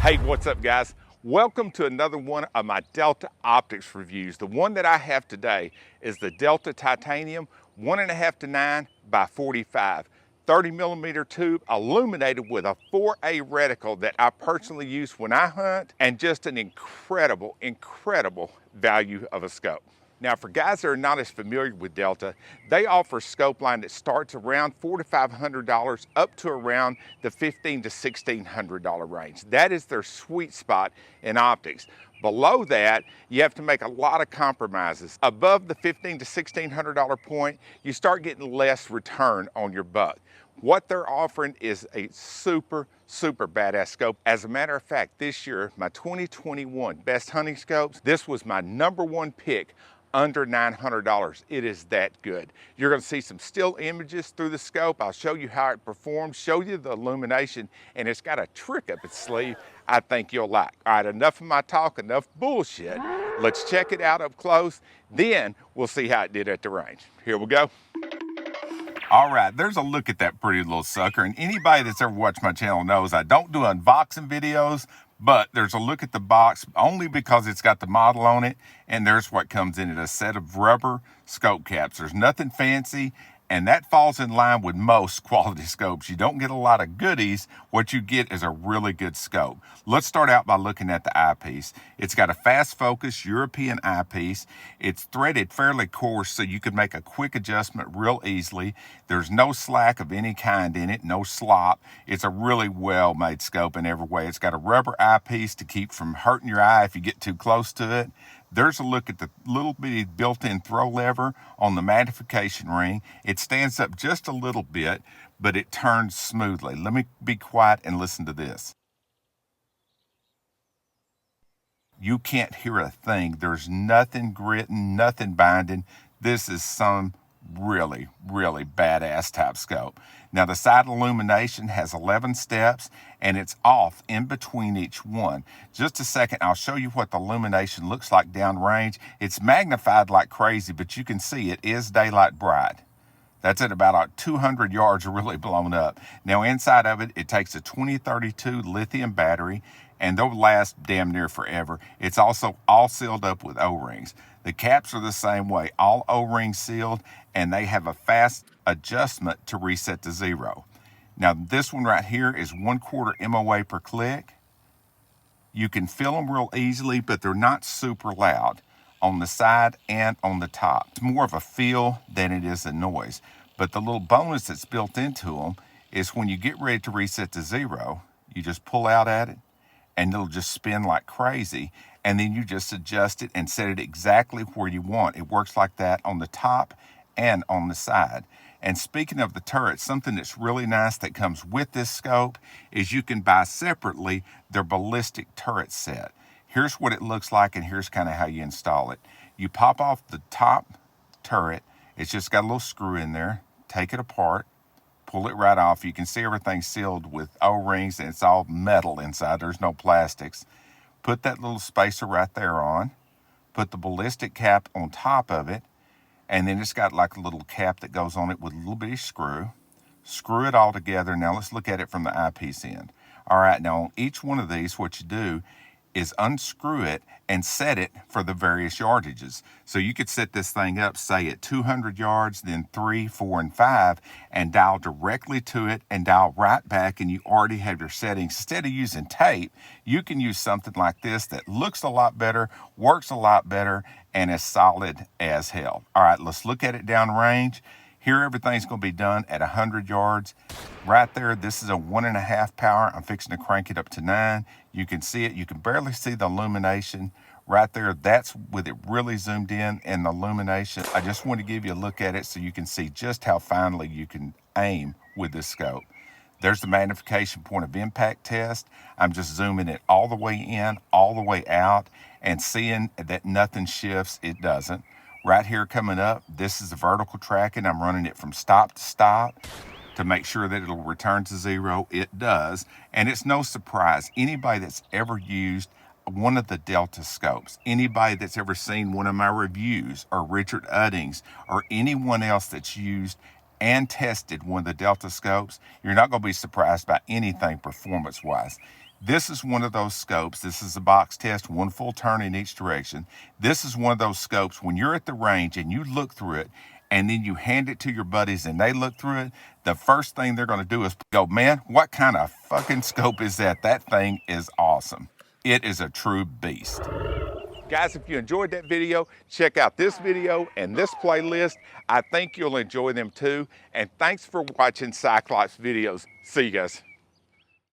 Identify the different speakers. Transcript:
Speaker 1: Hey, what's up guys? Welcome to another one of my Delta Optics reviews. The one that I have today is the Delta Titanium 1.5 to 9 by 45. 30 millimeter tube illuminated with a 4A reticle that I personally use when I hunt, and just an incredible value of a scope. Now, for guys that are not as familiar with Delta, they offer a scope line that starts around $400 to $500 up to around the $1,500 to $1,600 range. That is their sweet spot in optics. Below that, you have to make a lot of compromises. Above the $1,500 to $1,600 point, you start getting less return on your buck. What they're offering is a super badass scope. As a matter of fact, this year, my 2021 best hunting scopes, this was my #1 pick under $900. It is that good. You're going to see some still images through the scope. I'll show you how it performs, show you the illumination, and it's got a trick up its sleeve I think you'll like. All right, enough of my talk, enough bullshit. Let's check it out up close, then we'll see how it did at the range. Here we go. All right, there's a look at that pretty little sucker, and anybody that's ever watched my channel knows I don't do unboxing videos, but there's a look at the box only because it's got the model on it, and there's what comes in it, a set of rubber scope caps. There's nothing fancy, and that falls in line with most quality scopes. You don't get a lot of goodies. What you get is a really good scope. Let's start out by looking at the eyepiece. It's got a fast focus European eyepiece. It's threaded fairly coarse, so you can make a quick adjustment real easily. There's no slack of any kind in it, no slop. It's a really well-made scope in every way. It's got a rubber eyepiece to keep from hurting your eye if you get too close to it. There's a look at the little bitty built-in throw lever on the magnification ring. It stands up just a little bit, but it turns smoothly. Let me be quiet and listen to this. You can't hear a thing. There's nothing gritting, nothing binding. This is some really badass type scope. Now the side illumination has 11 steps, and it's off in between each one. Just a second, I'll show you what the illumination looks like downrange. It's magnified like crazy, but you can see it is daylight bright. That's at about 200 yards really blown up. Now inside of it, it takes a 2032 lithium battery, and they'll last damn near forever. It's also all sealed up with O-rings. The caps are the same way, all O-ring sealed, and they have a fast adjustment to reset to 0. Now this one right here is 1/4 MOA per click. You can feel them real easily, but they're not super loud on the side and on the top. It's more of a feel than it is a noise. But the little bonus that's built into them is when you get ready to reset to 0, you just pull out at it, and it'll just spin like crazy, and then you just adjust it and set it exactly where you want. It works like that on the top and on the side. And speaking of the turrets, something that's really nice that comes with this scope is you can buy separately their Ballistic Turret set. Here's what it looks like, and here's kind of how you install it. You pop off the top turret. It's just got a little screw in there. Take it apart. Pull it right off. You can see everything sealed with O-rings, and it's all metal inside. There's no plastics. Put that little spacer right there on. Put the ballistic cap on top of it, and then it's got like a little cap that goes on it with a little bitty screw. Screw it all together. Now let's look at it from the eyepiece end. All right, now on each one of these, what you do is unscrew it and set it for the various yardages. So you could set this thing up, say at 200 yards, then 3, 4, and 5, and dial directly to it and dial right back, and you already have your settings. Instead of using tape, you can use something like this that looks a lot better, works a lot better, and is solid as hell. All right, let's look at it downrange. Here, everything's going to be done at 100 yards. Right there, this is a 1.5 power. I'm fixing to crank it up to 9. You can see it. You can barely see the illumination right there. That's with it really zoomed in and the illumination. I just want to give you a look at it so you can see just how finely you can aim with this scope. There's the magnification point of impact test. I'm just zooming it all the way in, all the way out, and seeing that nothing shifts. It doesn't. Right here coming up, this is the vertical tracking. I'm running it from stop to stop to make sure that it'll return to 0. It does, and it's no surprise. Anybody that's ever used one of the Delta scopes, anybody that's ever seen one of my reviews, or Richard Udding's, or anyone else that's used and tested one of the Delta scopes, you're not going to be surprised by anything performance-wise. This is one of those scopes. This is a box test, one full turn in each direction. This is one of those scopes when you're at the range and you look through it and then you hand it to your buddies and they look through it, the first thing they're going to do is go, man, what kind of fucking scope is that? That thing is awesome. It is a true beast. Guys, if you enjoyed that video, check out this video and this playlist. I think you'll enjoy them too. And thanks for watching Cyclops videos. See you guys.